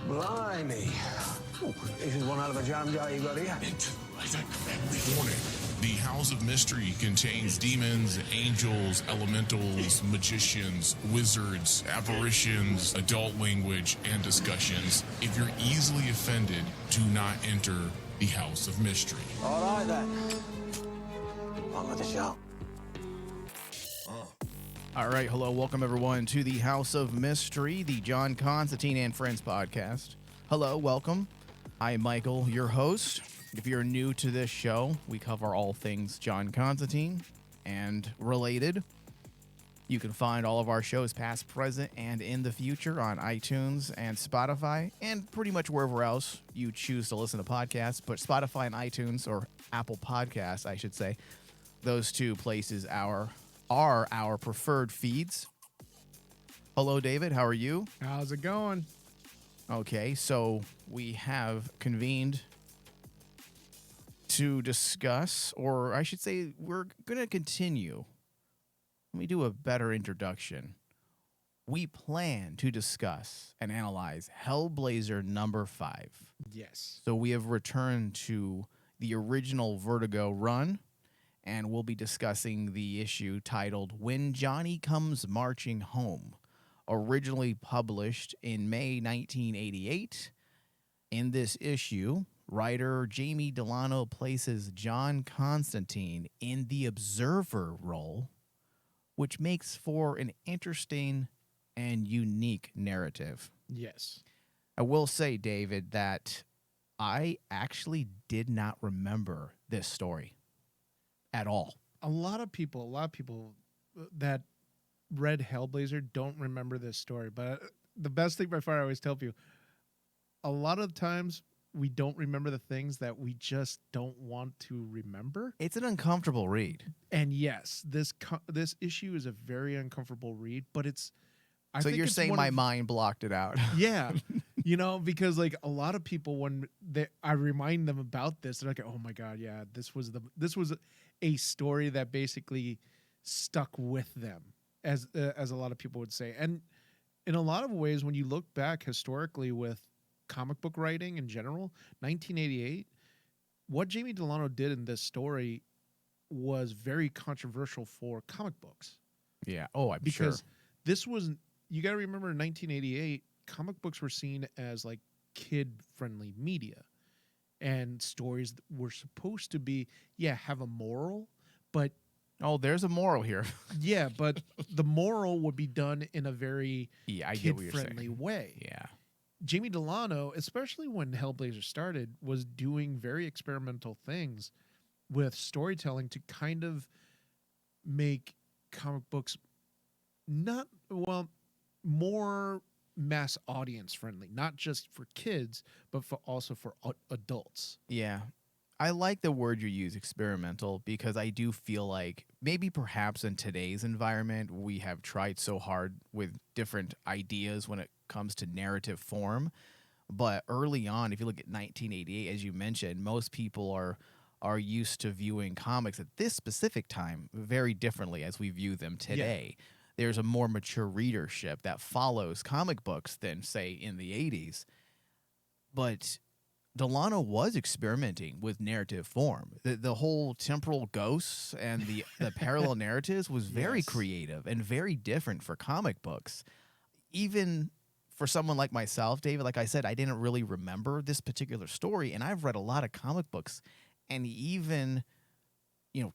Blimey. Ooh, this is one hell of a jam jar you got here. Warning. The House of Mystery contains demons, angels, elementals, magicians, wizards, apparitions, adult language, and discussions. If you're easily offended, do not enter the House of Mystery. All right, then. On with the show. All right, hello, welcome everyone to the House of Mystery, the John Constantine and Friends podcast. Hello, welcome. I'm Michael, your host. If you're new to this show, we cover all things John Constantine and related. You can find all of our shows past, present, and in the future on iTunes and Spotify, and pretty much wherever else you choose to listen to podcasts. But Spotify and iTunes, or Apple Podcasts, I should say, those two places are our preferred feeds. Hello, David. How are you? How's it going? Okay, so we have convened to discuss, or I should say we're going to continue. Let me do a better introduction. We plan to discuss and analyze Hellblazer number 5. Yes. So we have returned to the original Vertigo run, and we'll be discussing the issue titled When Johnny Comes Marching Home, originally published in May 1988. In this issue, writer Jamie Delano places John Constantine in the observer role, which makes for an interesting and unique narrative. Yes. I will say, David, that I actually did not remember this story at all. A lot of people that read Hellblazer don't remember this story. But the best thing by far, I always tell people, a lot of times we don't remember the things that we just don't want to remember. It's an uncomfortable read. And yes, this issue is a very uncomfortable read, but it's... I So think you're it's saying one my of- mind blocked it out. Yeah. Because like a lot of people, when I remind them about this, they're like, oh my God, yeah, this was a story that basically stuck with them, as a lot of people would say. And in a lot of ways, when you look back historically with comic book writing in general, 1988, what Jamie Delano did in this story was very controversial for comic books. Yeah. Oh, I'm sure. Because this was, you got to remember, in 1988, comic books were seen as like kid-friendly media. And stories were supposed to be, have a moral, but... Oh, there's a moral here. Yeah, but the moral would be done in a very I get what you're kid-friendly saying. way. Yeah. Jamie Delano, especially when Hellblazer started, was doing very experimental things with storytelling to kind of make comic books more mass audience friendly, not just for kids, but also for adults. Yeah. I like the word you use, experimental, because I do feel like maybe perhaps in today's environment, we have tried so hard with different ideas when it comes to narrative form. But early on, if you look at 1988, as you mentioned, most people are used to viewing comics at this specific time very differently as we view them today. Yeah. There's a more mature readership that follows comic books than, say, in the 80s. But Delano was experimenting with narrative form. The whole temporal ghosts and the parallel narratives was very creative and very different for comic books. Even for someone like myself, David, like I said, I didn't really remember this particular story, and I've read a lot of comic books. And even,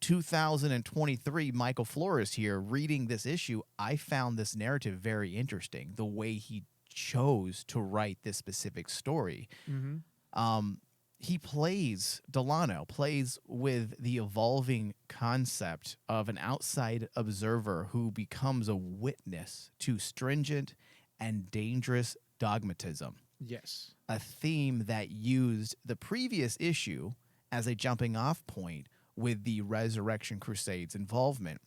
2023, Michael Flores here, reading this issue, I found this narrative very interesting, the way he chose to write this specific story. Mm-hmm. Delano plays with the evolving concept of an outside observer who becomes a witness to stringent and dangerous dogmatism. Yes. A theme that used the previous issue as a jumping off point with the Resurrection Crusades involvement,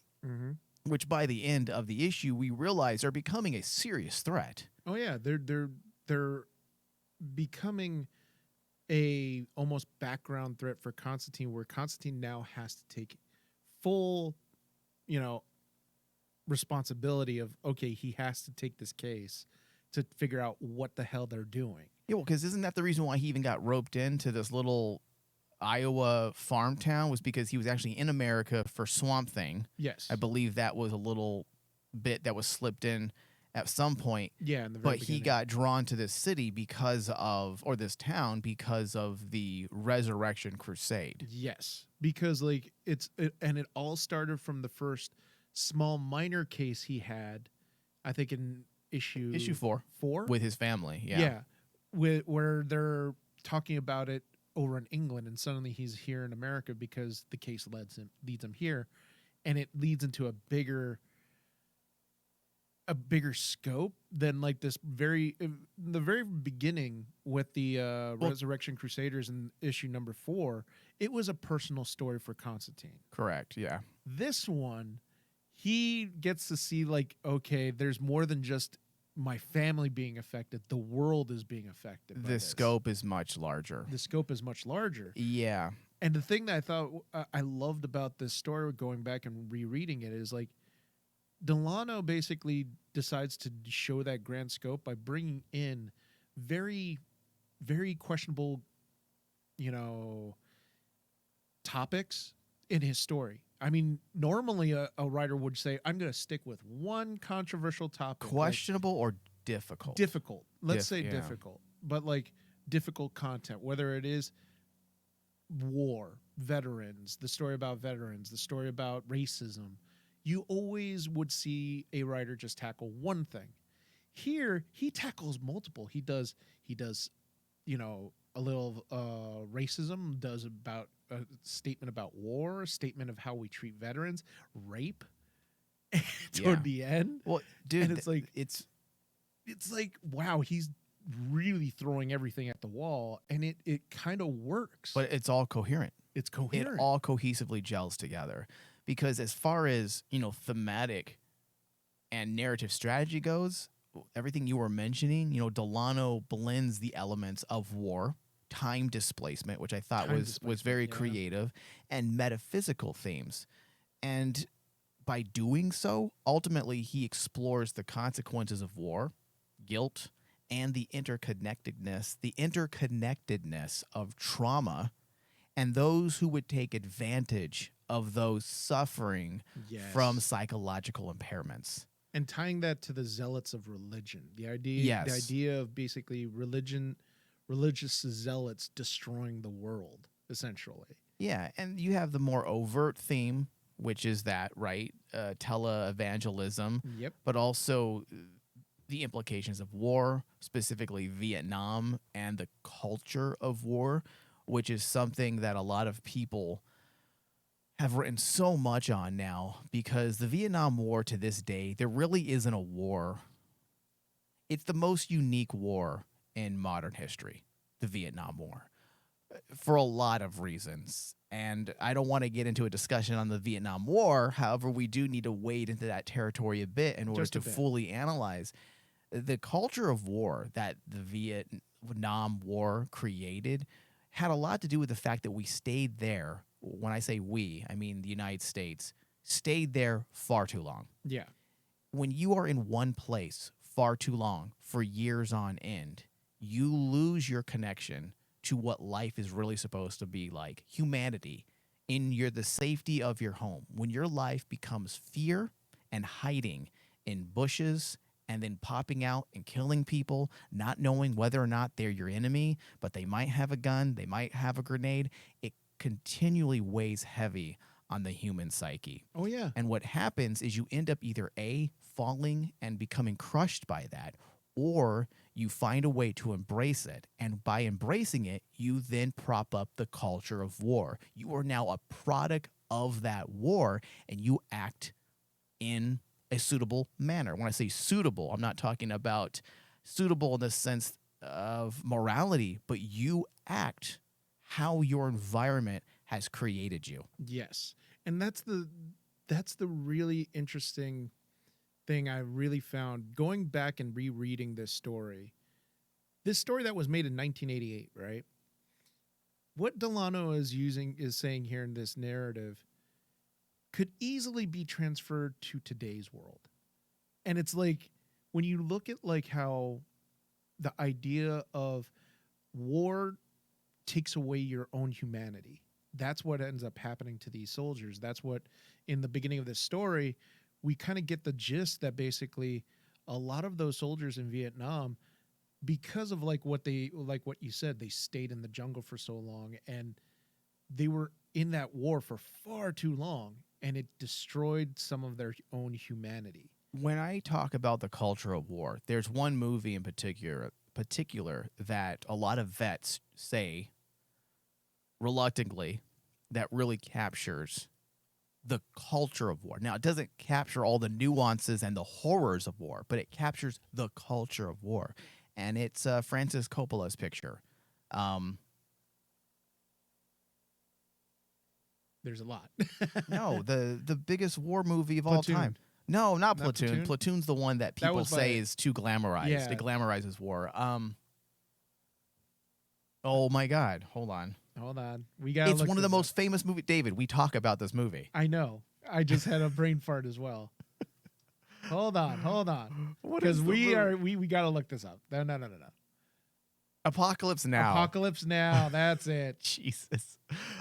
which by the end of the issue, we realize are becoming a serious threat. Oh yeah. They're becoming a almost background threat for Constantine, where Constantine now has to take full, responsibility of, okay, he has to take this case to figure out what the hell they're doing. Yeah, well, because isn't that the reason why he even got roped into this little Iowa farm town was because he was actually in America for Swamp Thing. Yes. I believe that was a little bit that was slipped in at some point. Yeah, in the very But he beginning. got drawn to this city because of, or this town because of the Resurrection Crusade. Yes, because like and it all started from the first small minor case he had, I think in issue 4 4 with his family. Yeah. yeah, where they're talking about it over in England, and suddenly he's here in America because the case leads him here, and it leads into a bigger scope than like this the very beginning with the Resurrection Crusaders in issue number 4. It was a personal story for Constantine. Correct. Yeah. This one, he gets to see like, okay, there's more than just my family being affected. The world is being affected. by The this. scope is much larger. The scope is much larger. Yeah. And the thing that I thought I loved about this story, going back and rereading it, is like Delano basically decides to show that grand scope by bringing in very, very questionable, topics in his story. I mean, normally a writer would say, I'm going to stick with one controversial topic. Questionable or difficult? Difficult. Let's say Yeah. difficult. But like difficult content, whether it is war, veterans, the story about veterans, the story about racism, you always would see a writer just tackle one thing. Here, he tackles multiple. He does, a little racism, does about a statement about war, a statement of how we treat veterans, rape toward the end. Well, dude, And it's like it's like, wow, he's really throwing everything at the wall, and it kind of works. but it's all coherent. It's coherent. It all cohesively gels together. Because as far as, thematic and narrative strategy goes, everything you were mentioning, Delano blends the elements of war, time displacement, which I thought was very creative, and metaphysical themes. And by doing so, ultimately he explores the consequences of war, guilt, and the interconnectedness of trauma, and those who would take advantage of those suffering from psychological impairments. And tying that to the zealots of religion, the idea of basically religious zealots destroying the world, essentially. Yeah, and you have the more overt theme, which is that, right, televangelism, Yep. but also the implications of war, specifically Vietnam, and the culture of war, which is something that a lot of people have written so much on now, because the Vietnam War to this day, there really isn't a war. It's the most unique war in modern history, the Vietnam War, for a lot of reasons. And I don't want to get into a discussion on the Vietnam War. However, we do need to wade into that territory a bit in order to fully analyze the culture of war that the Vietnam War created. Had a lot to do with the fact that we stayed there. When I say we, I mean the United States stayed there far too long. Yeah. When you are in one place far too long for years on end, you lose your connection to what life is really supposed to be like, humanity, in the safety of your home. When your life becomes fear and hiding in bushes and then popping out and killing people, not knowing whether or not they're your enemy, but they might have a gun, they might have a grenade, it continually weighs heavy on the human psyche. Oh, yeah. And what happens is you end up either A, falling and becoming crushed by that, or you find a way to embrace it. And by embracing it, you then prop up the culture of war. You are now a product of that war, and you act in a suitable manner. When I say suitable, I'm not talking about suitable in the sense of morality, but you act how your environment has created you. Yes. And that's the really interesting thing I really found going back and rereading this story that was made in 1988, right? What Delano is saying here in this narrative could easily be transferred to today's world. And it's like, when you look at like how the idea of war takes away your own humanity. That's what ends up happening to these soldiers. That's what, in the beginning of this story, we kind of get the gist that basically a lot of those soldiers in Vietnam, because of like what you said, they stayed in the jungle for so long and they were in that war for far too long, and it destroyed some of their own humanity. When I talk about the culture of war, there's one movie in particular that a lot of vets say reluctantly that really captures the culture of war. Now, it doesn't capture all the nuances and the horrors of war, but it captures the culture of war. And it's Francis Coppola's picture. There's a lot. No, the biggest war movie of Platoon. all time. No, not Not Platoon. Platoon? Platoon's the one that people was by- say is too glamorized. Yeah. It glamorizes war. Oh my God, hold on. Hold on. We got It's one of the most famous movies. David, we talk about this movie. I know. I just had a brain fart as well. Hold on. What Because is the movie? we got to look this up. No. Apocalypse Now. Apocalypse Now. That's it. Jesus.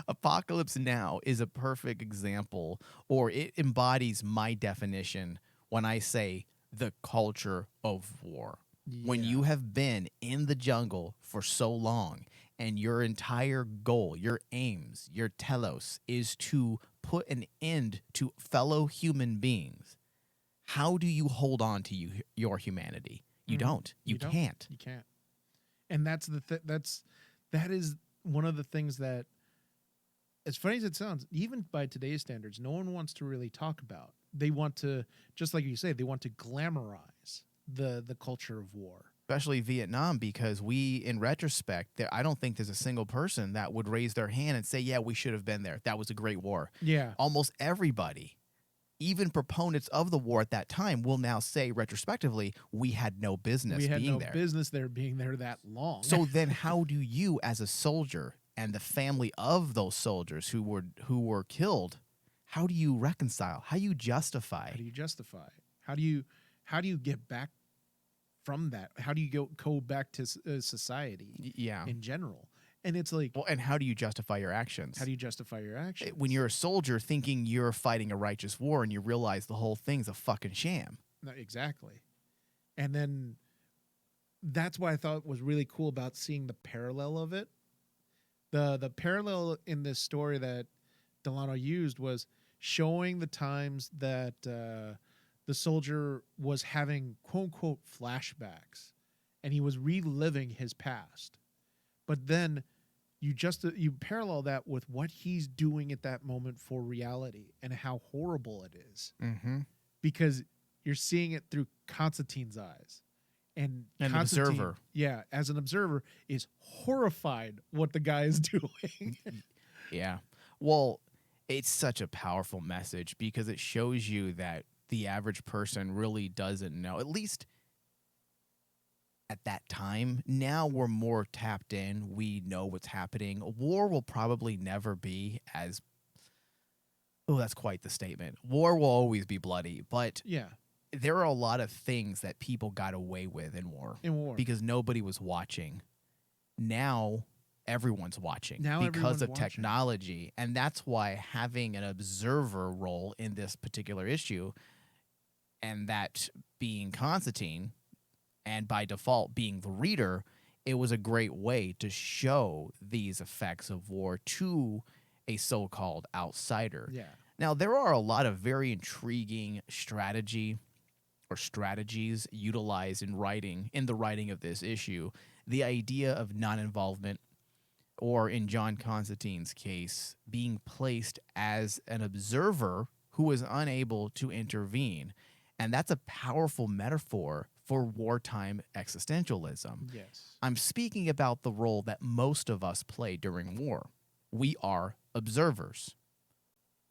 Apocalypse Now is a perfect example, or it embodies my definition when I say the culture of war. When Yeah. you have been in the jungle for so long and your entire goal, your aims, your telos is to put an end to fellow human beings, how do you hold on to your humanity? You Mhm. don't. You don't. can't. You can't. And that's that is one of the things that, as funny as it sounds, even by today's standards, no one wants to really talk about. They want to, just like you say, they want to glamorize the culture of war. Especially Vietnam, because we, in retrospect, I don't think there's a single person that would raise their hand and say, yeah, we should have been there. That was a great war. Yeah. Almost everybody, even proponents of the war at that time, will now say retrospectively, we had no business We had being no there. business there being there that long. So then how do you, as a soldier and the family of those soldiers who were killed, how do you reconcile? How do you justify? how do you justify? How do you get back from that? How do you go back to society Yeah. in general? And it's like, Well, and how do you justify your actions? how do you justify your actions? When you're a soldier thinking you're fighting a righteous war and you realize the whole thing's a fucking sham. No, exactly. And then that's what I thought was really cool about seeing the parallel of it. The parallel in this story that Delano used was showing the times that the soldier was having quote unquote flashbacks and he was reliving his past. But then you parallel that with what he's doing at that moment for reality and how horrible it is. Mm-hmm. Because you're seeing it through Constantine's eyes. And An Constantine, observer. Yeah, as an observer, is horrified what the guy is doing. Yeah. Well, it's such a powerful message because it shows you that the average person really doesn't know, at least at that time. Now we're more tapped in. We know what's happening. War will probably never be as... Oh, that's quite the statement. War will always be bloody, but Yeah, there are a lot of things that people got away with in war in war. because nobody was watching. Now everyone's watching Now because everyone's of watching. technology, and that's why having an observer role in this particular issue, and that being Constantine, and by default being the reader, it was a great way to show these effects of war to a so-called outsider. Yeah. Now, there are a lot of very intriguing strategies utilized in the writing of this issue. The idea of non-involvement, or in John Constantine's case, being placed as an observer who was unable to intervene. And that's a powerful metaphor for wartime existentialism. Yes. I'm speaking about the role that most of us play during war. We are observers,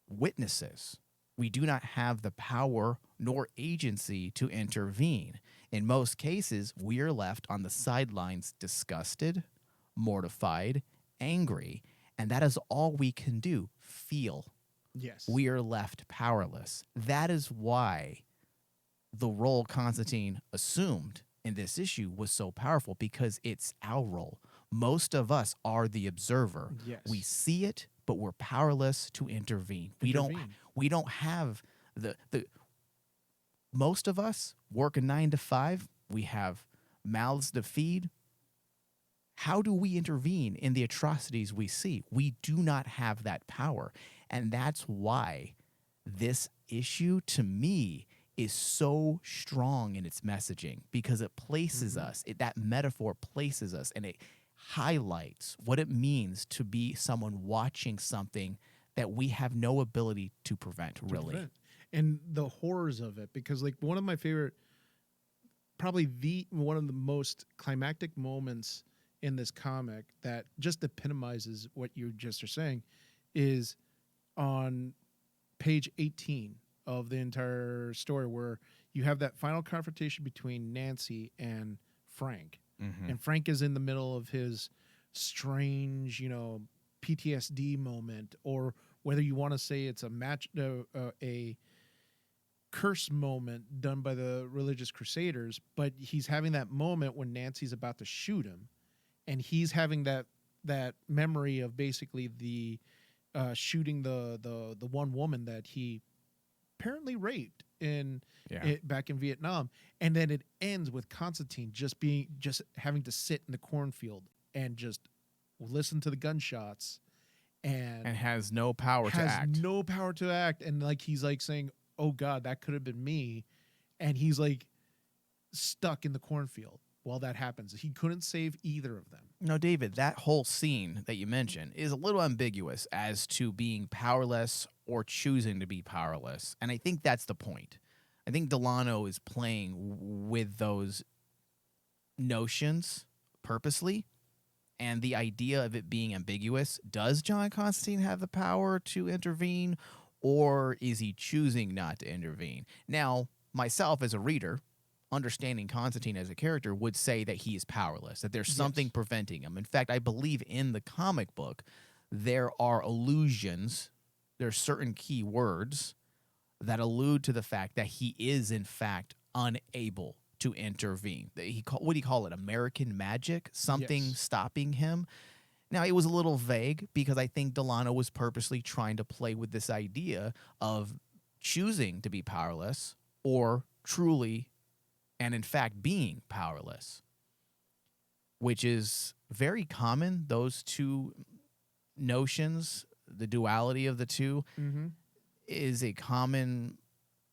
witnesses. We do not have the power nor agency to intervene. In most cases, we are left on the sidelines disgusted, mortified, angry, and that is all we can do, feel. Yes. We are left powerless. That is why the role Constantine assumed in this issue was so powerful because it's our role. Most of us are the observer. Yes. We see it, but we're powerless to intervene. Intervene. We don't have the most of us work a 9 to 5. We have mouths to feed. How do we intervene in the atrocities we see? We do not have that power. And that's why this issue, to me, is so strong in its messaging, because it places us, that metaphor places us, and it highlights what it means to be someone watching something that we have no ability to prevent, really. And the horrors of it, because like one of my favorite, probably one of the most climactic moments in this comic that just epitomizes what you just are saying is on page 18 of the entire story, where you have that final confrontation between Nancy and Frank. And Frank is in the middle of his strange, PTSD moment, or whether you want to say it's a curse moment done by the religious crusaders, but he's having that moment when Nancy's about to shoot him, and he's having that memory of basically the shooting the one woman that he apparently raped back in Vietnam. And then it ends with Constantine just having to sit in the cornfield and just listen to the gunshots and has no power to act. No power to act. And like he's like saying, oh God, that could have been me. And he's like stuck in the cornfield while that happens. He couldn't save either of them. No, David, that whole scene that you mentioned is a little ambiguous as to being powerless or choosing to be powerless. And I think that's the point. I think Delano is playing with those notions purposely, and the idea of it being ambiguous. Does John Constantine have the power to intervene, or is he choosing not to intervene? Now, myself as a reader, understanding Constantine as a character, would say that he is powerless, that there's something preventing him. In fact, I believe in the comic book there are allusions, there are certain key words that allude to the fact that he is, in fact, unable to intervene. What do you call it? American magic? Something stopping him? Now, it was a little vague because I think Delano was purposely trying to play with this idea of choosing to be powerless or truly and, in fact, being powerless, which is very common. Those two notions, the duality of the two, is a common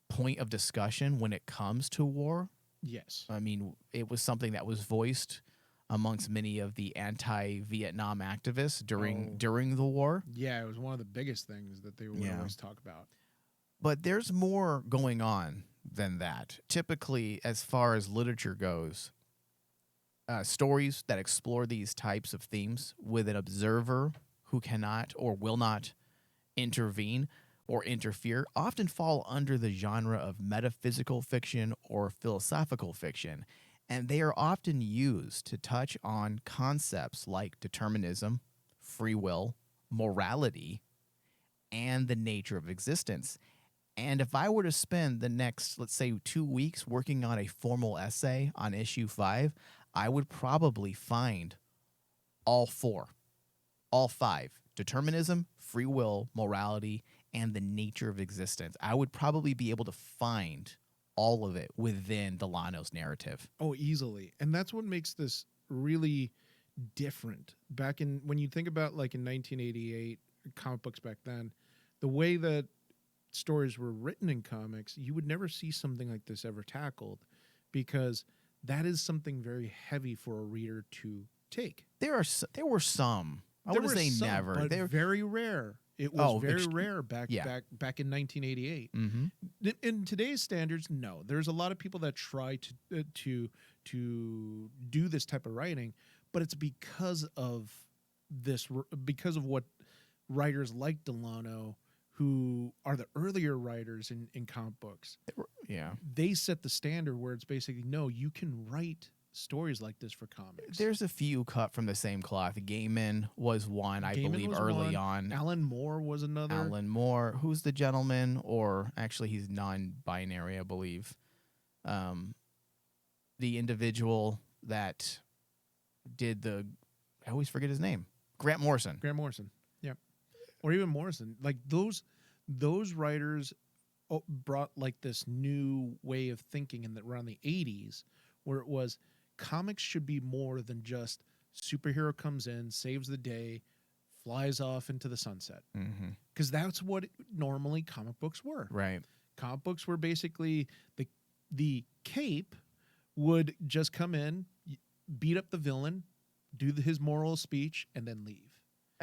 point of discussion when it comes to war. Yes. I mean, it was something that was voiced amongst many of the anti-Vietnam activists during the war. Yeah, it was one of the biggest things that they would always talk about. But there's more going on than that. Typically, as far as literature goes, stories that explore these types of themes with an observer who cannot or will not intervene or interfere often fall under the genre of metaphysical fiction or philosophical fiction, and they are often used to touch on concepts like determinism, free will, morality, and the nature of existence. And if I were to spend the next, let's say, 2 weeks working on a formal essay on issue 5, I would probably find all 5, determinism, free will, morality, and the nature of existence. I would probably be able to find all of it within Delano's narrative. Oh, easily. And that's what makes this really different. When you think about like in 1988, comic books back then, the way that stories were written in comics, you would never see something like this ever tackled, because that is something very heavy for a reader to take. There were some. I wouldn't say never. But They're very rare. It was very rare back in 1988. In today's standards, no. There's a lot of people that try to do this type of writing, but it's because of what writers like Delano, who are the earlier writers in comic books, they set the standard where it's basically, no, you can write stories like this for comics. There's a few cut from the same cloth. Gaiman was one, I believe, early on. Alan Moore was another. Alan Moore, who's the gentleman, or actually he's non-binary, I believe. the individual that did I always forget his name. Grant Morrison. Grant Morrison. Yeah. Or even Morrison. Like those writers brought like this new way of thinking around the 80s where it was comics should be more than just superhero comes in, saves the day, flies off into the sunset. Because that's what normally comic books were. Right. Comic books were basically the cape would just come in, beat up the villain, do his moral speech, and then leave.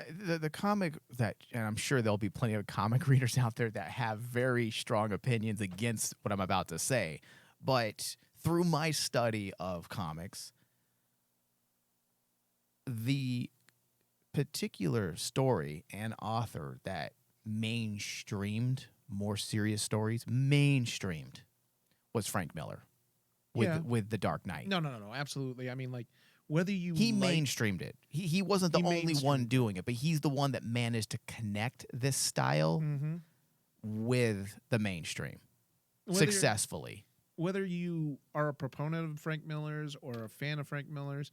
The comic and I'm sure there'll be plenty of comic readers out there that have very strong opinions against what I'm about to say, but through my study of comics, the particular story and author that mainstreamed more serious stories, was Frank Miller with The Dark Knight. No, absolutely. I mean, like, whether he mainstreamed it. He wasn't the only one doing it, but he's the one that managed to connect this style with the mainstream successfully. Whether you are a proponent of Frank Miller's or a fan of Frank Miller's,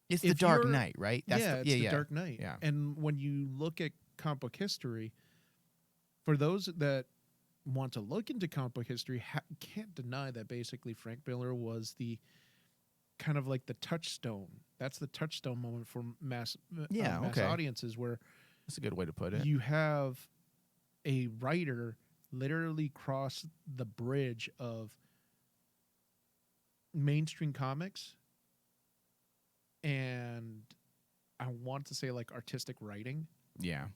it's The Dark Knight, right? It's The Dark Knight. Yeah. And when you look at comic book history, for those that want to look into comic book history, can't deny that basically Frank Miller was the kind of like the touchstone. That's the touchstone moment for mass audiences, where that's a good way to put it. You have a writer literally cross the bridge of mainstream comics and I want to say like artistic writing. Yeah.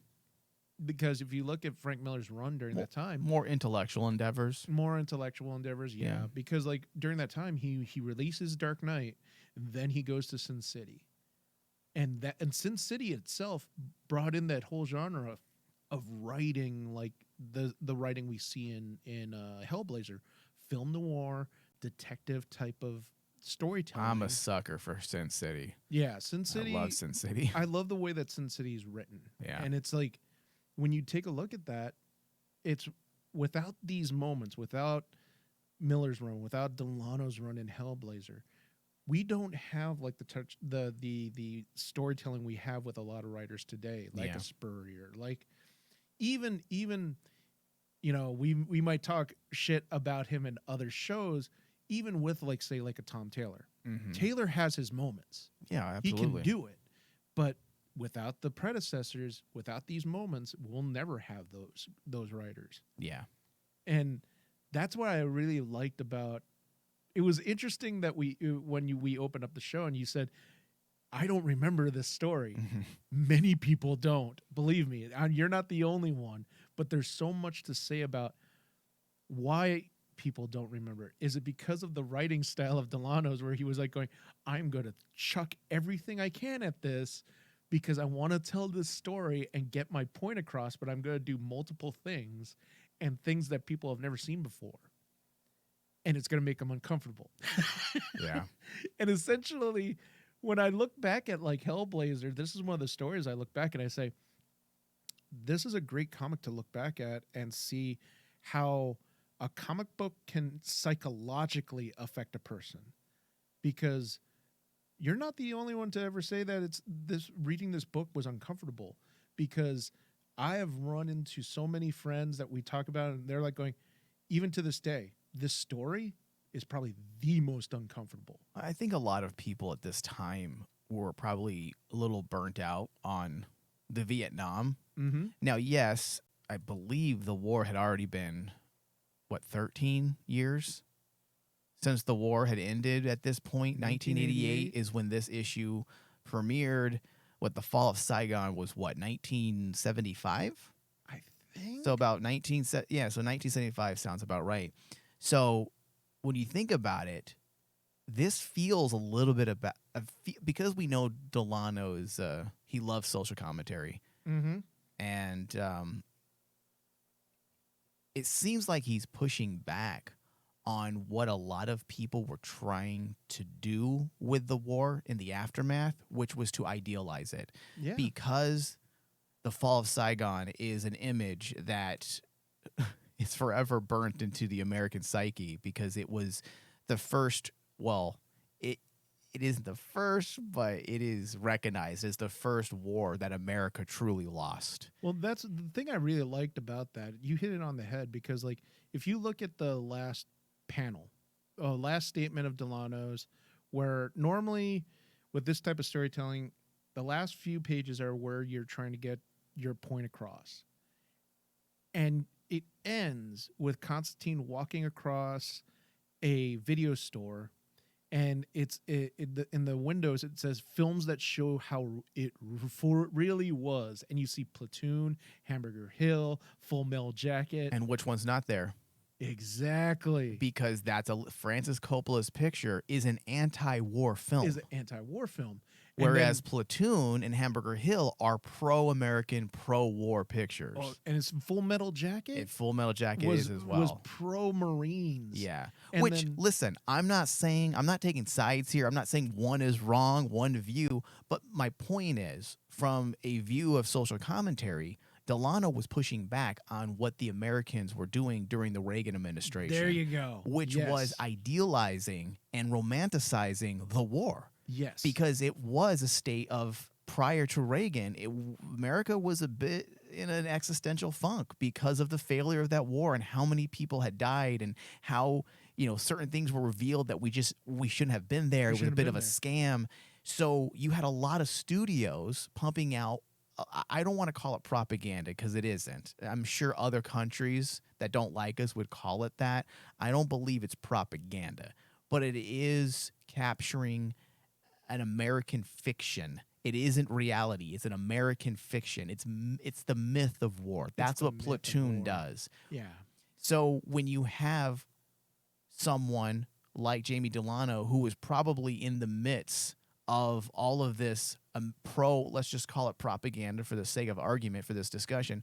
Because if you look at Frank Miller's run during that time, more intellectual endeavors, yeah. Because like during that time, he releases Dark Knight, then he goes to Sin City, and Sin City itself brought in that whole genre of writing, like the writing we see in Hellblazer, film noir, detective type of storytelling. I'm a sucker for Sin City. Yeah, Sin City. I love Sin City. I love the way that Sin City is written. Yeah, and it's like, when you take a look at that, it's without these moments, without Miller's run, without Delano's run in Hellblazer, we don't have like the storytelling we have with a lot of writers today, like a Spurrier, like even you know, we might talk shit about him in other shows, even with like say like a Tom Taylor. Taylor has his moments. Yeah, absolutely. He can do it, but without the predecessors, without these moments, we'll never have those writers. Yeah. And that's what I really liked about it. Was interesting that we opened up the show and you said, I don't remember this story. Many people don't. Believe me, you're not the only one, but there's so much to say about why people don't remember. Is it because of the writing style of Delano's, where he was like going, I'm going to chuck everything I can at this because I want to tell this story and get my point across, but I'm going to do multiple things and things that people have never seen before. And it's going to make them uncomfortable. Yeah. And essentially, when I look back at like Hellblazer, this is one of the stories I look back and I say, this is a great comic to look back at and see how a comic book can psychologically affect a person. Because you're not the only one to ever say that reading this book was uncomfortable, because I have run into so many friends that we talk about and they're like going, even to this day, this story is probably the most uncomfortable. I think a lot of people at this time were probably a little burnt out on the Vietnam. Now, yes, I believe the war had already been, 13 years? Since the war had ended at this point. 1988 is when this issue premiered. The fall of Saigon was 1975? I think. So about 1975 sounds about right. So when you think about it, this feels a little bit about, because we know Delano is, he loves social commentary. And it seems like he's pushing back on what a lot of people were trying to do with the war in the aftermath, which was to idealize it. Yeah. Because the fall of Saigon is an image that is forever burnt into the American psyche, because it was the first well, it isn't the first, but it is recognized as the first war that America truly lost. Well, that's the thing I really liked about that. You hit it on the head because, like, if you look at the last panel, last statement of Delano's, where normally with this type of storytelling, the last few pages are where you're trying to get your point across. And it ends with Constantine walking across a video store, and in the windows it says films that show how it really was, and you see Platoon, Hamburger Hill, Full Metal Jacket, And which one's not there? exactly, Because that's Francis Coppola's picture is an anti-war film. is an anti-war film. And Whereas then- Platoon and Hamburger Hill are pro-American, pro-war pictures. and it's Full Metal Jacket Full Metal Jacket was is as well. was pro Marines. Yeah. And Which, then- listen, I'm not taking sides here. I'm not saying one is wrong, one view. But my point is, from a view of social commentary, Delano was pushing back on what the Americans were doing during the Reagan administration. There you go. Which Yes. was idealizing and romanticizing the war. Yes, Because it was a state of, prior to Reagan, America was a bit in an existential funk because of the failure of that war and how many people had died and how, certain things were revealed that we shouldn't have been there. It was a shouldn't bit have of a been scam. So you had a lot of studios pumping out, I don't want to call it propaganda because it isn't. I'm sure other countries that don't like us would call it that. I don't believe it's propaganda, but it is capturing an American fiction. It isn't reality. It's an American fiction. It's the myth of war. That's the what myth of Platoon war. does. yeah. So when you have someone like Jamie Delano, who was probably in the midst of all of this let's just call it propaganda for the sake of argument for this discussion,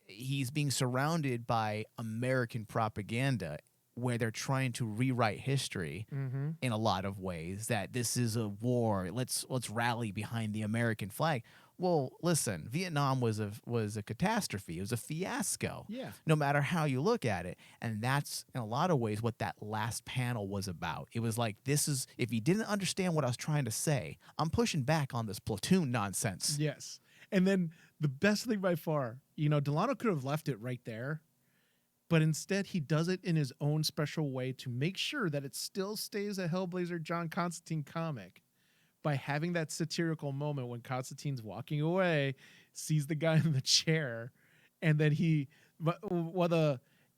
he's being surrounded by American propaganda where they're trying to rewrite history in a lot of ways, that this is a war. Let's rally behind the American flag. Well, listen, Vietnam was a catastrophe. It was a fiasco. Yeah. No matter how you look at it. And that's in a lot of ways what that last panel was about. It was like, if you didn't understand what I was trying to say, I'm pushing back on this Platoon nonsense. Yes. And then the best thing by far, Delano could have left it right there, but instead he does it in his own special way to make sure that it still stays a Hellblazer John Constantine comic by having that satirical moment when Constantine's walking away, sees the guy in the chair, and then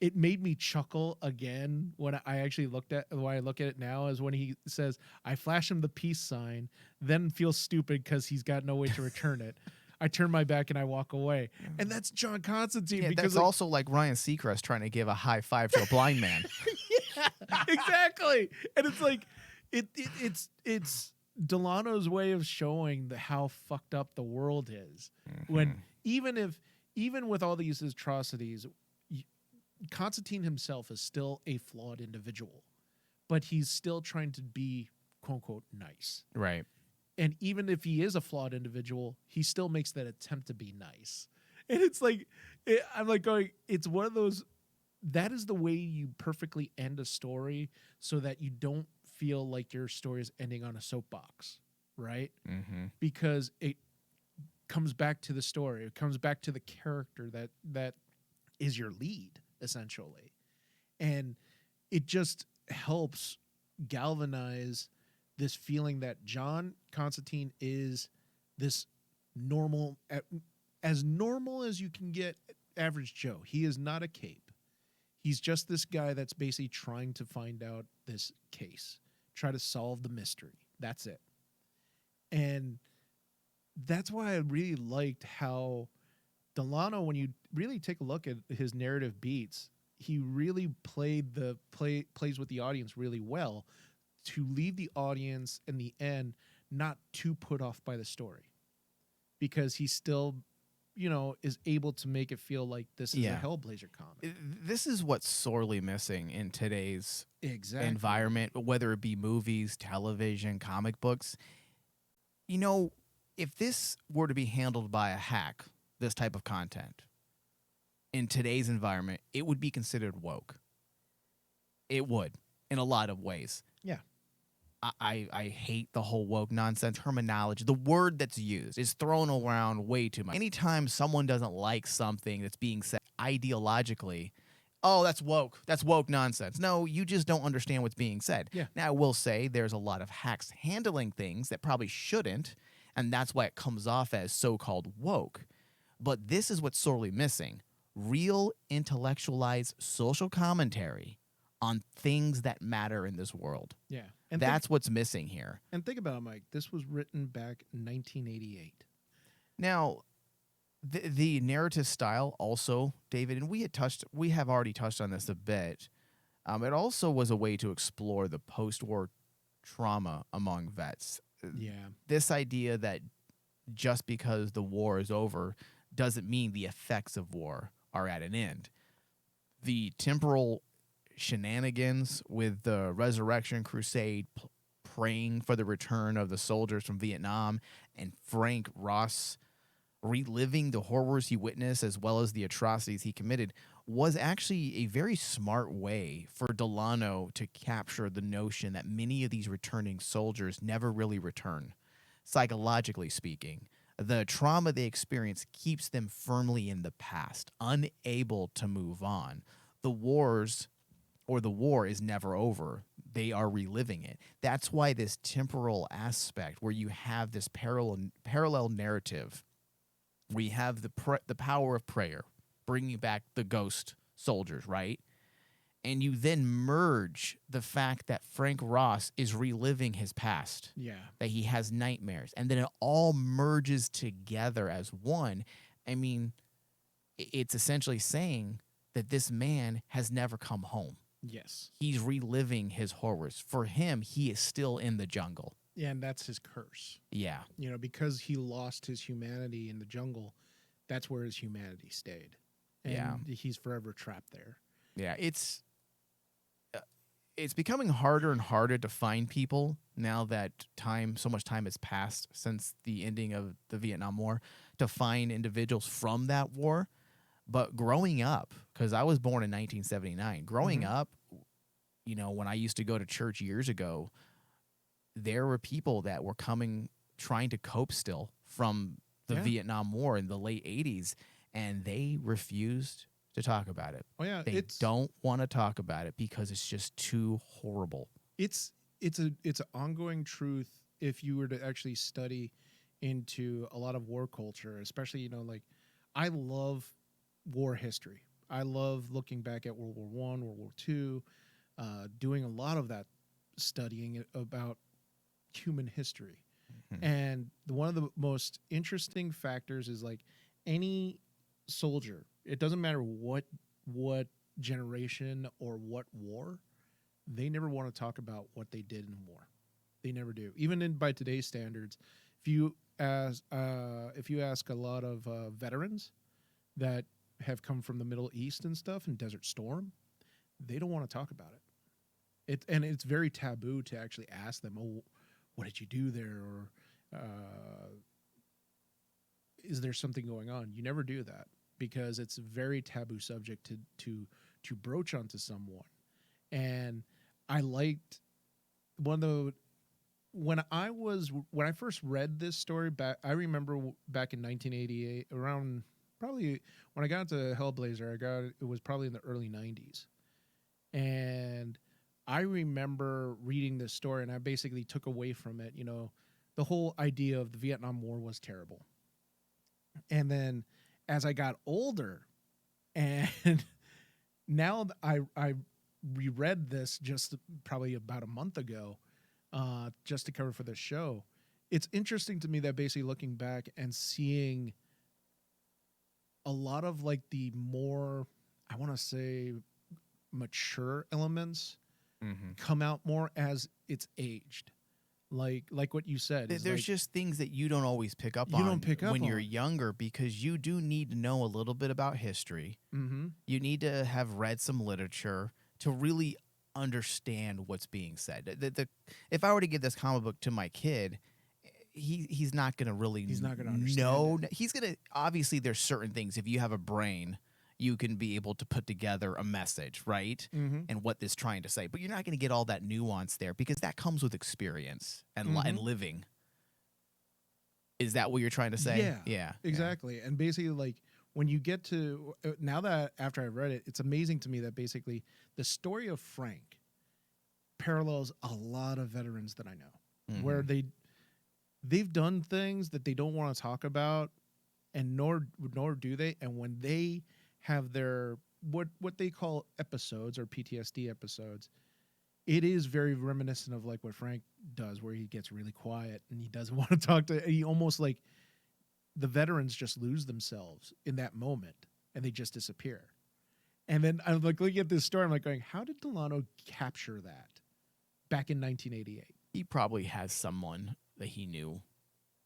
it made me chuckle again when I look at it now, is when he says, I flash him the peace sign, then feel stupid because he's got no way to return it. I turn my back and I walk away. And that's John Constantine. Yeah, because that's also like Ryan Seacrest trying to give a high five to a blind man. exactly. And it's like it's Delano's way of showing how fucked up the world is. When even with all these atrocities, Constantine himself is still a flawed individual, but he's still trying to be quote unquote nice. Right. And even if he is a flawed individual, he still makes that attempt to be nice. And it's like, I'm like going, it's one of those, that is the way you perfectly end a story so that you don't feel like your story is ending on a soapbox, right? Mm-hmm. Because it comes back to the story. It comes back to the character that is your lead, essentially. And it just helps galvanize this feeling that John Constantine is this normal, as normal as you can get average Joe. He is not a cape. He's just this guy that's basically trying to find out this case, try to solve the mystery. That's it. And that's why I really liked how Delano, when you really take a look at his narrative beats, he really plays with the audience really well to leave the audience in the end not too put off by the story, because he still, is able to make it feel like this is a Hellblazer comic. This is what's sorely missing in today's Exactly. environment, whether it be movies, television, comic books. If this were to be handled by a hack, this type of content, in today's environment, it would be considered woke. It would, in a lot of ways. Yeah. I hate the whole woke nonsense terminology. The word that's used is thrown around way too much. Anytime someone doesn't like something that's being said ideologically, oh, that's woke. That's woke nonsense. No, you just don't understand what's being said. Yeah. Now, I will say there's a lot of hacks handling things that probably shouldn't, and that's why it comes off as so-called woke. But this is what's sorely missing. Real intellectualized social commentary on things that matter in this world. Yeah. And That's what's missing here. and think about it, Mike. This was written back in 1988. Now, the narrative style also, David, and we have already touched on this a bit. It also was a way to explore the post-war trauma among vets. Yeah. This idea that just because the war is over doesn't mean the effects of war are at an end. The temporal shenanigans with the Resurrection Crusade, praying for the return of the soldiers from Vietnam, and Frank Ross reliving the horrors he witnessed as well as the atrocities he committed was actually a very smart way for Delano to capture the notion that many of these returning soldiers never really return. Psychologically speaking, the trauma they experience keeps them firmly in the past, unable to move on. The war is never over. They are reliving it. That's why this temporal aspect, where you have this parallel narrative, where you have the power of prayer, bringing back the ghost soldiers, right? And you then merge the fact that Frank Ross is reliving his past, Yeah. that he has nightmares, and then it all merges together as one. I mean, it's essentially saying that this man has never come home. Yes. He's reliving his horrors. For him, he is still in the jungle. Yeah, and that's his curse. Yeah. You know, because he lost his humanity in the jungle, that's where his humanity stayed. And Yeah. he's forever trapped there. Yeah, it's becoming harder and harder to find people now that so much time has passed since the ending of the Vietnam War, to find individuals from that war. But growing up, because I was born in 1979, growing up, you know, when I used to go to church years ago, there were people that were trying to cope still from the Yeah. Vietnam War in the late 80s, and they refused to talk about it. Oh yeah, They don't want to talk about it because it's just too horrible. it's an ongoing truth if you were to actually study into a lot of war culture, especially, you know, like, I love war history. I love looking back at World War One, World War Two, doing a lot of that studying about human history. And one of the most interesting factors is, like, any soldier, it doesn't matter what generation or what war, they never want to talk about what they did in war. They never do. Even by today's standards, if you ask a lot of veterans that have come from the Middle East and stuff, and Desert Storm, they don't want to talk about it. It's very taboo to actually ask them, "Oh, what did you do there?" or "Is there something going on?" You never do that because it's a very taboo subject to broach onto someone. And I liked when I first read this story back. I remember back in 1988, around probably when I got into Hellblazer, it was probably in the early 90s. And I remember reading this story, and I basically took away from it, you know, the whole idea of the Vietnam War was terrible. And then as I got older, and now I reread this just probably about a month ago, just to cover for this show. It's interesting to me that basically looking back and seeing a lot of, like, the more, I want to say, mature elements come out more as it's aged. Like what you said. There's just things that you don't always pick up on. You don't pick up when you're on. younger, because you do need to know a little bit about history. Mm-hmm. You need to have read some literature to really understand what's being said. If I were to give this comic book to my kid, he's not going to really He's not going to understand know. it. He's going to, obviously there's certain things. If you have a brain, you can be able to put together a message, right? And what this trying to say. But you're not going to get all that nuance there because that comes with experience and and living. Is that what you're trying to say? Yeah. Yeah. Exactly. And basically, like, when you get to now that after I read it, it's amazing to me that basically the story of Frank parallels a lot of veterans that I know, where they've done things that they don't want to talk about, and nor do they. And when they have their what they call episodes or PTSD episodes, it is very reminiscent of like what Frank does, where he gets really quiet and he doesn't want to talk to. He almost like the veterans just lose themselves in that moment and they just disappear. And then I'm like looking at this story, I'm like going, how did Delano capture that back in 1988? He probably has someone that he knew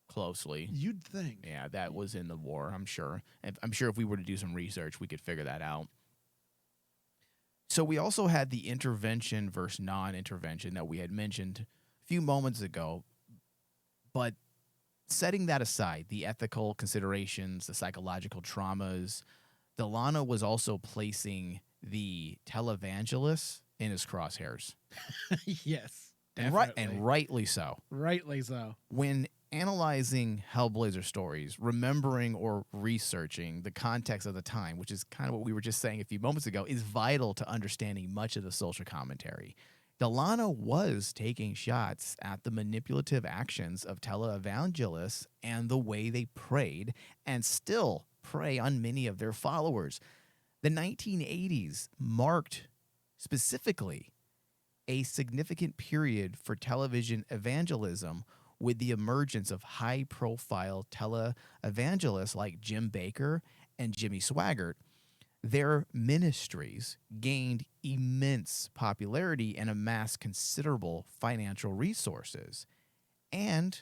closely. You'd think. Yeah, that was in the war, I'm sure. I'm sure if we were to do some research, we could figure that out. So we also had the intervention versus non-intervention that we had mentioned a few moments ago. But setting that aside, the ethical considerations, the psychological traumas, Delano was also placing the televangelists in his crosshairs. Yes. And rightly so. Rightly so. When analyzing Hellblazer stories, remembering or researching the context of the time, which is kind of what we were just saying a few moments ago, is vital to understanding much of the social commentary. Delano was taking shots at the manipulative actions of televangelists and the way they preyed and still prey on many of their followers. The 1980s marked specifically a significant period for television evangelism with the emergence of high-profile televangelists like Jim Bakker and Jimmy Swaggart. Their ministries gained immense popularity and amassed considerable financial resources. And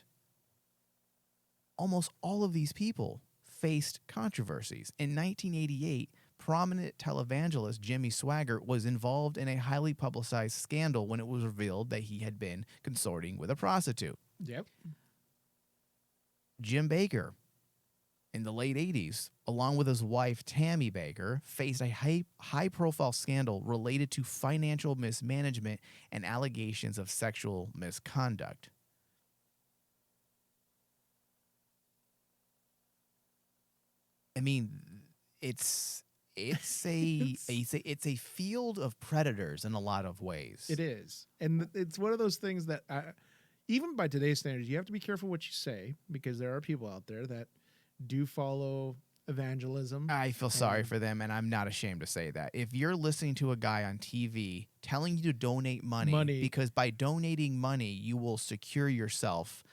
almost all of these people faced controversies. In 1988, prominent televangelist Jimmy Swaggart was involved in a highly publicized scandal when it was revealed that he had been consorting with a prostitute. Yep. Jim Bakker, in the late 80s, along with his wife Tammy Bakker, faced a high-profile scandal related to financial mismanagement and allegations of sexual misconduct. I mean, it's a field of predators in a lot of ways. It is. And it's one of those things that even by today's standards, you have to be careful what you say, because there are people out there that do follow evangelism. I feel sorry for them, and I'm not ashamed to say that. If you're listening to a guy on TV telling you to donate money, because by donating money, you will secure yourself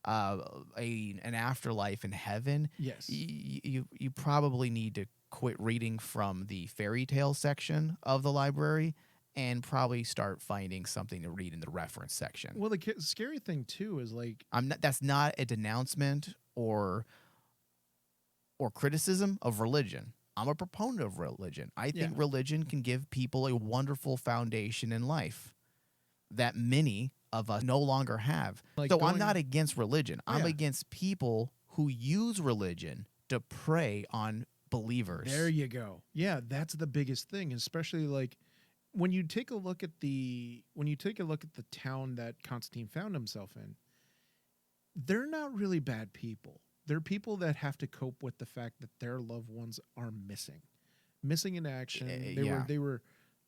an afterlife in heaven, yes, you probably need to quit reading from the fairy tale section of the library and probably start finding something to read in the reference section. Well, the scary thing too is like, that's not a denouncement or criticism of religion. I'm a proponent of religion. I think religion can give people a wonderful foundation in life that many of us no longer have. Like so I'm not against religion. I'm Yeah. against people who use religion to prey on believers. there you go. Yeah, that's the biggest thing, especially like when you take a look at the town that Constantine found himself in. They're not really bad people. They're people that have to cope with the fact that their loved ones are missing in action.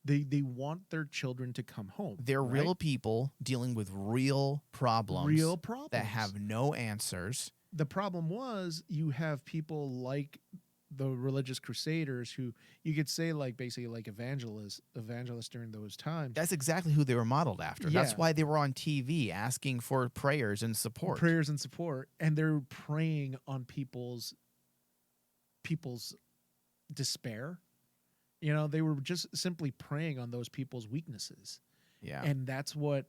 They want their children to come home. They're right? real people dealing with real problems that have no answers. The problem was you have people like the religious crusaders who you could say like basically like evangelists during those times. That's exactly who they were modeled after. Yeah. That's why they were on TV asking for prayers and support. And they're preying on people's despair. You know, they were just simply preying on those people's weaknesses. Yeah. And that's what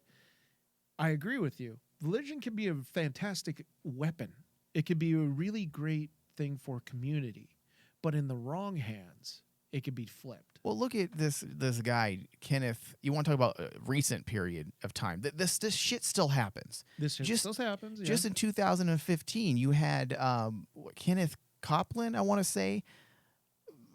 I agree with you. Religion can be a fantastic weapon. It could be a really great thing for community, but in the wrong hands, it could be flipped. Well, look at this guy, Kenneth. You want to talk about a recent period of time. This shit still happens. This shit still happens. Yeah. Just in 2015, you had Kenneth Copeland, I want to say,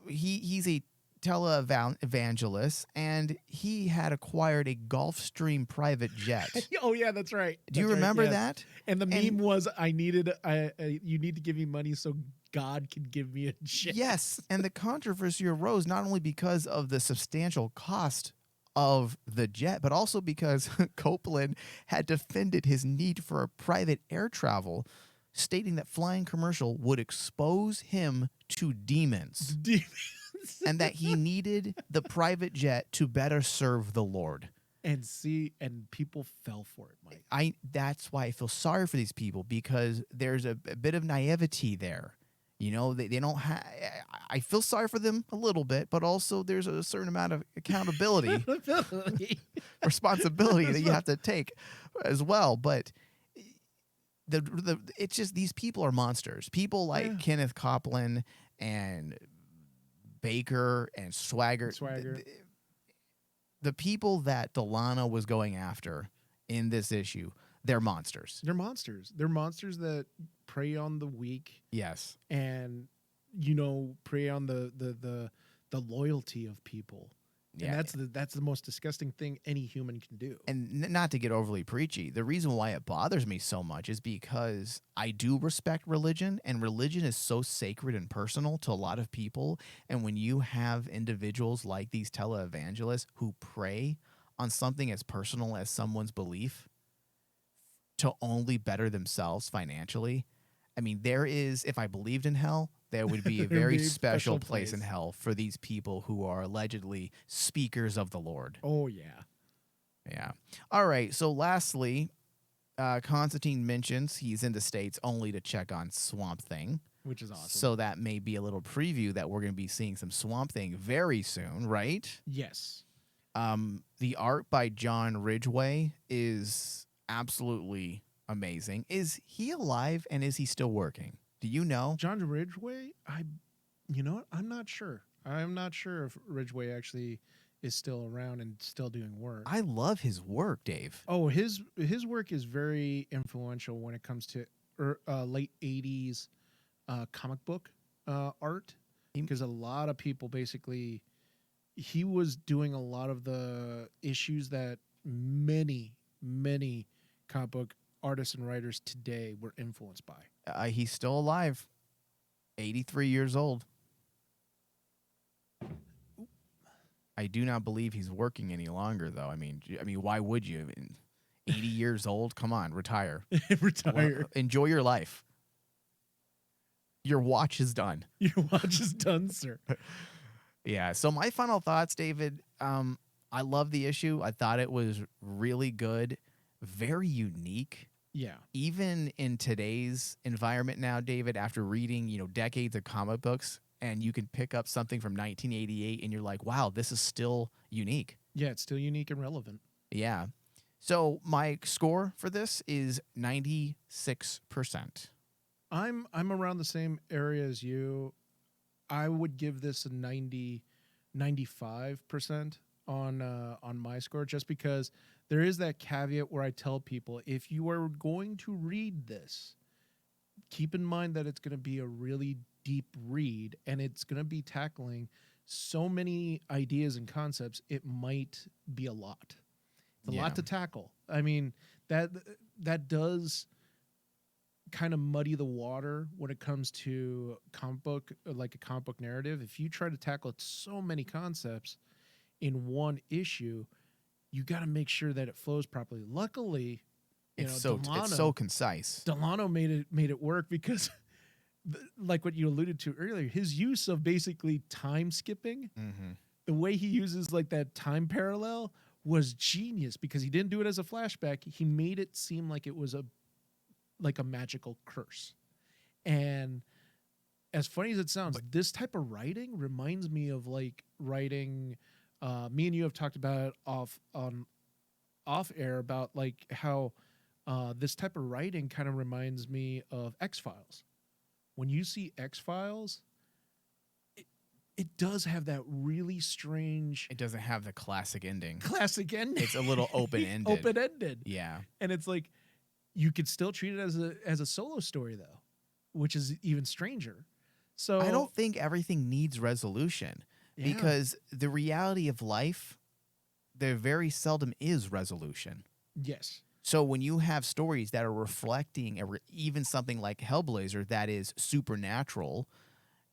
he's a televangelist, and he had acquired a Gulfstream private jet. Oh yeah, that's right. Do you That's right, remember yes. that? And the And- meme was, you need to give me money so God can give me a jet. Yes, and the controversy arose not only because of the substantial cost of the jet, but also because Copeland had defended his need for a private air travel, stating that flying commercial would expose him to demons and that he needed the private jet to better serve the Lord. and people fell for it, Mike. That's why I feel sorry for these people, because there's a bit of naivety there. You know, they don't have. I feel sorry for them a little bit, but also there's a certain amount of accountability, responsibility that you have to take as well. But it's just, these people are monsters. People like Kenneth Copeland and Baker and Swagger. The people that Delano was going after in this issue, they're monsters. They're monsters. They're monsters that prey on the weak. Yes. And prey on the loyalty of people. Yeah. And that's the most disgusting thing any human can do. And not to get overly preachy, the reason why it bothers me so much is because I do respect religion, and religion is so sacred and personal to a lot of people. And when you have individuals like these televangelists who prey on something as personal as someone's belief to only better themselves financially, I mean, if I believed in hell, there would be a very special place in hell for these people who are allegedly speakers of the Lord. Oh, yeah. Yeah. All right. So lastly, Constantine mentions he's in the States only to check on Swamp Thing. Which is awesome. So that may be a little preview that we're going to be seeing some Swamp Thing very soon, right? Yes. The art by John Ridgway is absolutely amazing. Is he alive, and is he still working? Do you know? John Ridgway? You know what? I'm not sure. I'm not sure if Ridgway actually is still around and still doing work. I love his work, Dave. Oh, his work is very influential when it comes to late 80s comic book art, because a lot of people basically, he was doing a lot of the issues that many comic book artists and writers today were influenced by. He's still alive, 83 years old. I do not believe he's working any longer, though. I mean, why would you? 80 years old? Come on, retire. Retire. Well, enjoy your life. Your watch is done. Your watch is done, sir. Yeah. So my final thoughts, David. I love the issue. I thought it was really good, very unique. Yeah. Even in today's environment now, David, after reading, decades of comic books, and you can pick up something from 1988 and you're like, wow, this is still unique. Yeah, it's still unique and relevant. Yeah. So my score for this is 96%. I'm around the same area as you. I would give this a 95% on my score, just because there is that caveat where I tell people, if you are going to read this, keep in mind that it's going to be a really deep read, and it's going to be tackling so many ideas and concepts. It might be a lot. It's a lot to tackle. I mean, that does kind of muddy the water when it comes to comic book, like a comic book narrative. If you try to tackle so many concepts in one issue, you got to make sure that it flows properly. Luckily, it's so concise. Delano made it work, because like what you alluded to earlier, his use of basically time skipping, the way he uses like that time parallel was genius, because he didn't do it as a flashback. He made it seem like it was a magical curse. And as funny as it sounds, this type of writing reminds me of like writing. Me and you have talked about it off air about like how this type of writing kind of reminds me of X-Files. When you see X-Files, it does have that really strange. It doesn't have the classic ending. It's a little open-ended. Open-ended. Yeah. And it's like, you could still treat it as a solo story, though, which is even stranger. So I don't think everything needs resolution Yeah. because the reality of life, there very seldom is resolution. Yes. So when you have stories that are reflecting even something like Hellblazer that is supernatural,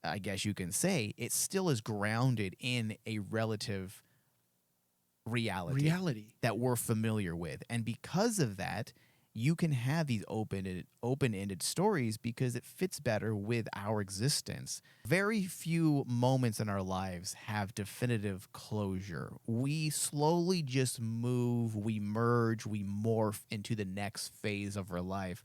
I guess you can say, it still is grounded in a relative reality that we're familiar with. And because of that, you can have these open-ended stories because it fits better with our existence. Very few moments in our lives have definitive closure. We slowly just move, we merge, we morph into the next phase of our life.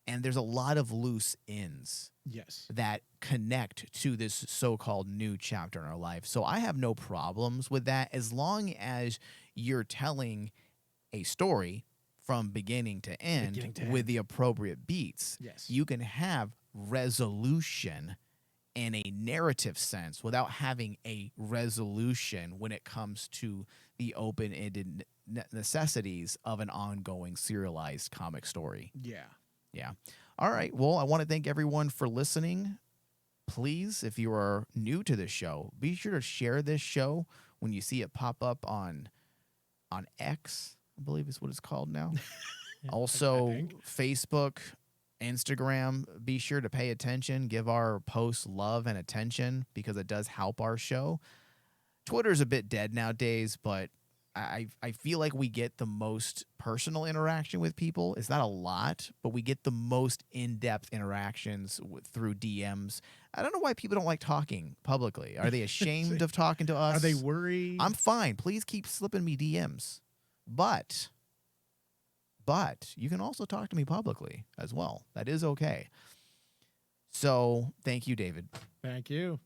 And there's a lot of loose ends Yes. that connect to this so-called new chapter in our life. So I have no problems with that as long as you're telling a story from beginning to end Beginning to with end. the appropriate beats. Yes. You can have resolution in a narrative sense without having a resolution when it comes to the open-ended necessities of an ongoing serialized comic story. Yeah. Yeah. All right. Well, I want to thank everyone for listening. Please, if you are new to this show, be sure to share this show when you see it pop up on X, I believe is what it's called now. Also, think. Facebook, Instagram. Be sure to pay attention, give our posts love and attention because it does help our show. Twitter's a bit dead nowadays, but I feel like we get the most personal interaction with people. It's not a lot, but we get the most in-depth interactions through DMs. I don't know why people don't like talking publicly. Are they ashamed of talking to us? Are they worried? I'm fine. Please keep slipping me DMs. But you can also talk to me publicly as well. That is okay. So thank you, David. Thank you.